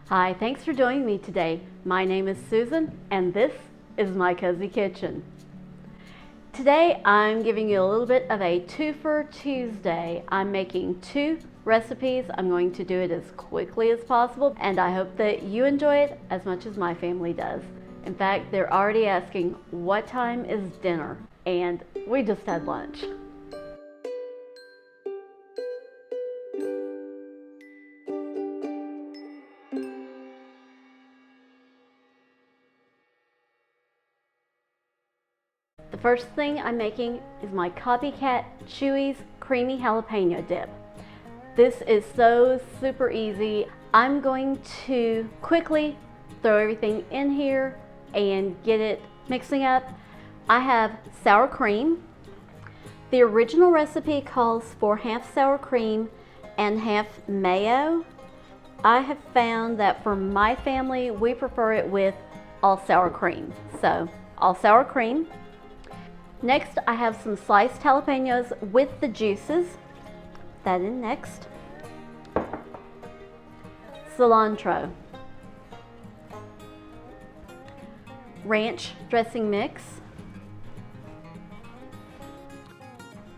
Hi, thanks for joining me today. My name is Susan and this is my cozy kitchen. Today I'm giving you a little bit of a two-for Tuesday. I'm making two recipes. I'm going to do it as quickly as possible and I hope that you enjoy it as much as my family does. In fact, they're already asking what time is dinner, and we just had lunch. The first thing I'm making is my Copycat Chuy's Creamy Jalapeno Dip. This is so super easy. I'm going to quickly throw everything in here and get it mixing up. I have sour cream. The original recipe calls for half sour cream and half mayo. I have found that for my family, we prefer it with all sour cream. So all sour cream. Next, I have some sliced jalapenos with the juices. That in next. Cilantro. Ranch dressing mix.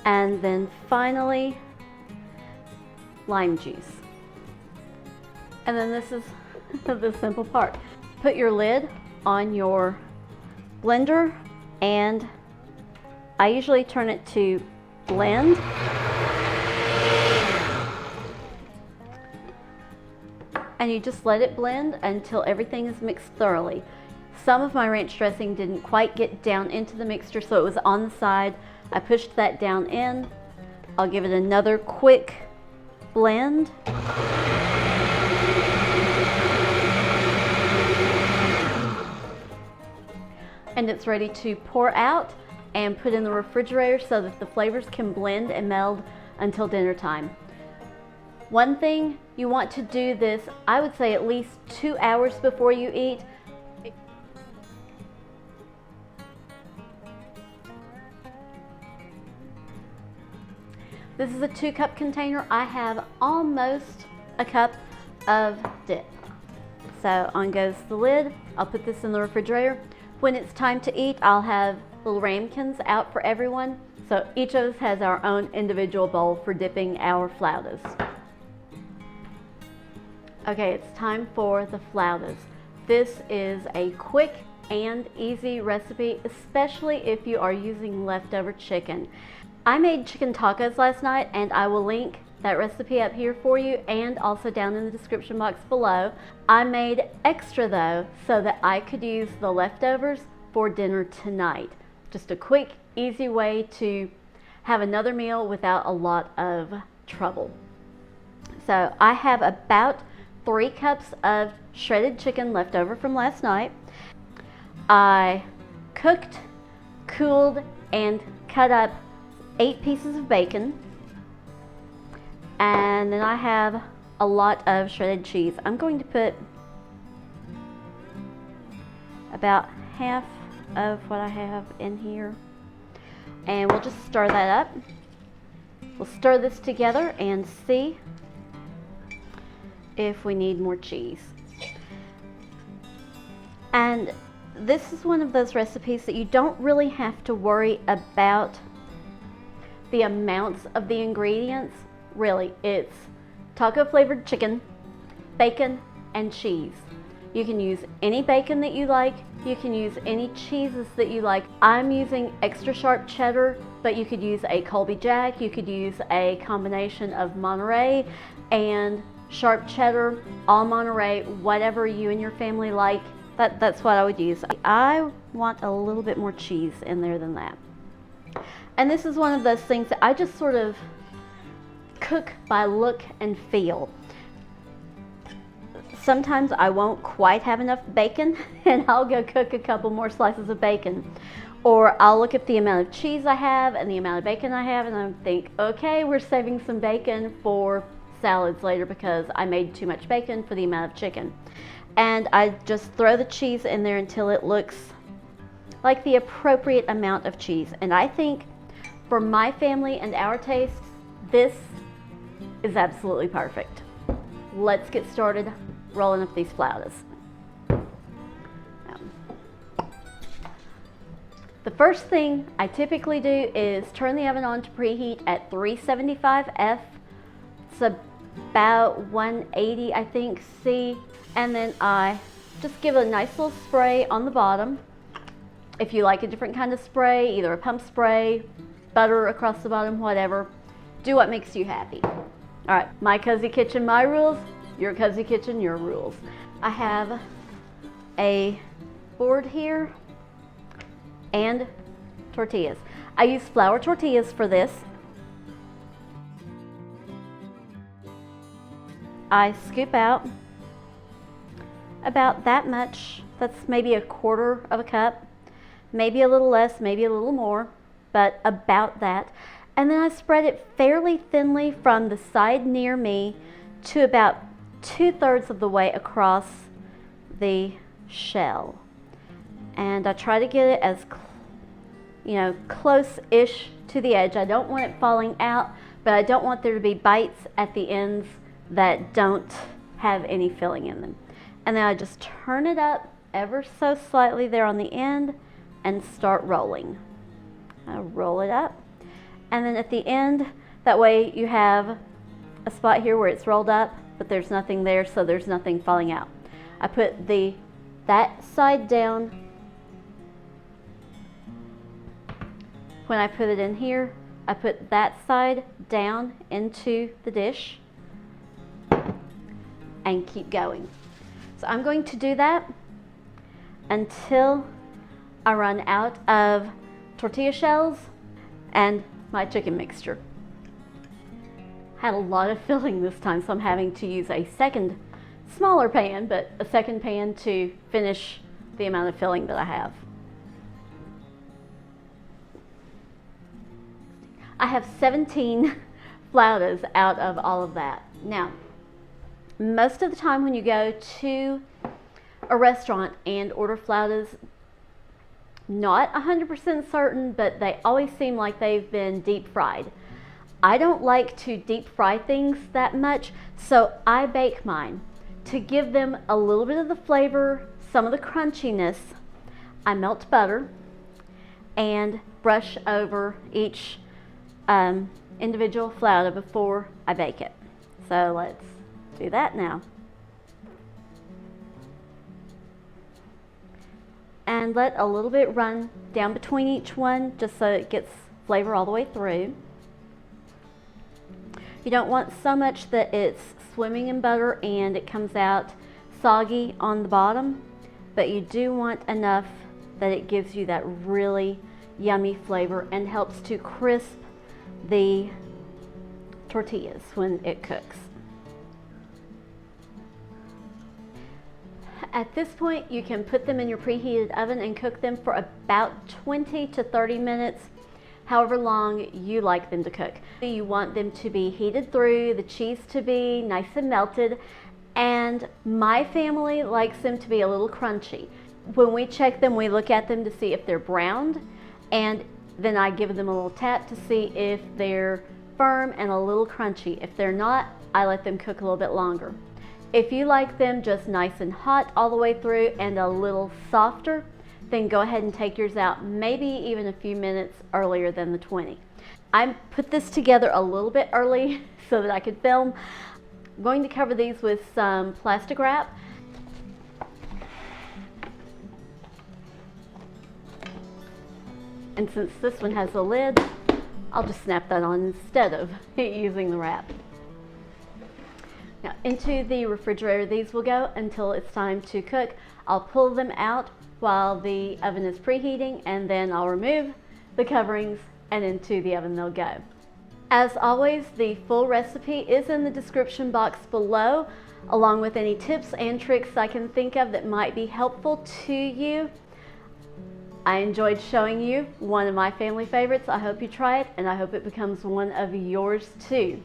And then finally, lime juice. And then this is the simple part. Put your lid on your blender and I usually turn it to blend. And you just let it blend until everything is mixed thoroughly. Some of my ranch dressing didn't quite get down into the mixture, so it was on the side. I pushed that down in. I'll give it another quick blend. And it's ready to pour out and put in the refrigerator so that the flavors can blend and meld until dinner time. One thing, you want to do this, I would say at least 2 hours before you eat. This is a 2-cup container. I have almost a cup of dip. So on goes the lid. I'll put this in the refrigerator. When it's time to eat, I'll have little ramekins out for everyone. So each of us has our own individual bowl for dipping our flautas. Okay, it's time for the flautas. This is a quick and easy recipe, especially if you are using leftover chicken. I made chicken tacos last night and I will link that recipe up here for you and also down in the description box below. I made extra though so that I could use the leftovers for dinner tonight. Just a quick, easy way to have another meal without a lot of trouble. So I have about 3 cups of shredded chicken left over from last night. I cooked, cooled, and cut up 8 pieces of bacon. And then I have a lot of shredded cheese. I'm going to put about half of what I have in here. And we'll just stir that up. We'll stir this together and see if we need more cheese. And this is one of those recipes that you don't really have to worry about the amounts of the ingredients. Really, it's taco flavored chicken, bacon, and cheese. You can use any bacon that you like. You can use any cheeses that you like. I'm using extra sharp cheddar, but you could use a Colby Jack. You could use a combination of Monterey and sharp cheddar, all Monterey, whatever you and your family like. That's what I would use. I want a little bit more cheese in there than that. And this is one of those things that I just sort of cook by look and feel. Sometimes I won't quite have enough bacon and I'll go cook a couple more slices of bacon. Or I'll look at the amount of cheese I have and the amount of bacon I have and I think, okay, we're saving some bacon for salads later because I made too much bacon for the amount of chicken. And I just throw the cheese in there until it looks like the appropriate amount of cheese. And I think for my family and our tastes, this is absolutely perfect. Let's get started rolling up these flautas. The first thing I typically do is turn the oven on to preheat at 375 F. It's about 180, I think, C. And then I just give it a nice little spray on the bottom. If you like a different kind of spray, either a pump spray, butter across the bottom, whatever, do what makes you happy. All right, my cozy kitchen, my rules. Your cozy kitchen, your rules. I have a board here and tortillas. I use flour tortillas for this. I scoop out about that much. That's maybe a quarter of a cup, maybe a little less, maybe a little more, but about that. And then I spread it fairly thinly from the side near me to about 2/3 of the way across the shell. And I try to get it as close-ish to the edge. I don't want it falling out, but I don't want there to be bites at the ends that don't have any filling in them. And then I just turn it up ever so slightly there on the end and start rolling. I roll it up, and then at the end, that way you have a spot here where it's rolled up, but there's nothing there, so there's nothing falling out. I put that side down. When I put it in here, I put that side down into the dish and keep going. So I'm going to do that until I run out of tortilla shells and my chicken mixture. Had a lot of filling this time, so I'm having to use a second smaller pan, but a second pan to finish the amount of filling that I have. I have 17 flautas out of all of that. Now, most of the time when you go to a restaurant and order flautas, not 100% certain, but they always seem like they've been deep fried. I don't like to deep fry things that much, so I bake mine. To give them a little bit of the flavor, some of the crunchiness, I melt butter and brush over each individual flauta before I bake it. So let's do that now. And let a little bit run down between each one just so it gets flavor all the way through. You don't want so much that it's swimming in butter and it comes out soggy on the bottom, but you do want enough that it gives you that really yummy flavor and helps to crisp the tortillas when it cooks. At this point, you can put them in your preheated oven and cook them for about 20 to 30 minutes, however long you like them to cook. You want them to be heated through, the cheese to be nice and melted, and my family likes them to be a little crunchy. When we check them, we look at them to see if they're browned, and then I give them a little tap to see if they're firm and a little crunchy. If they're not, I let them cook a little bit longer. If you like them just nice and hot all the way through and a little softer, then go ahead and take yours out maybe even a few minutes earlier than the 20. I put this together a little bit early so that I could film. I'm going to cover these with some plastic wrap. And since this one has a lid, I'll just snap that on instead of using the wrap. Now, into the refrigerator these will go until it's time to cook. I'll pull them out while the oven is preheating, and then I'll remove the coverings and into the oven they'll go. As always, the full recipe is in the description box below, along with any tips and tricks I can think of that might be helpful to you. I enjoyed showing you one of my family favorites. I hope you try it, and I hope it becomes one of yours too.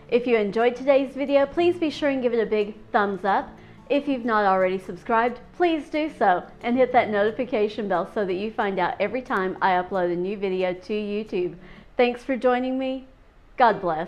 If you enjoyed today's video, please be sure and give it a big thumbs up. If you've not already subscribed, please do so and hit that notification bell so that you find out every time I upload a new video to YouTube. Thanks for joining me. God bless.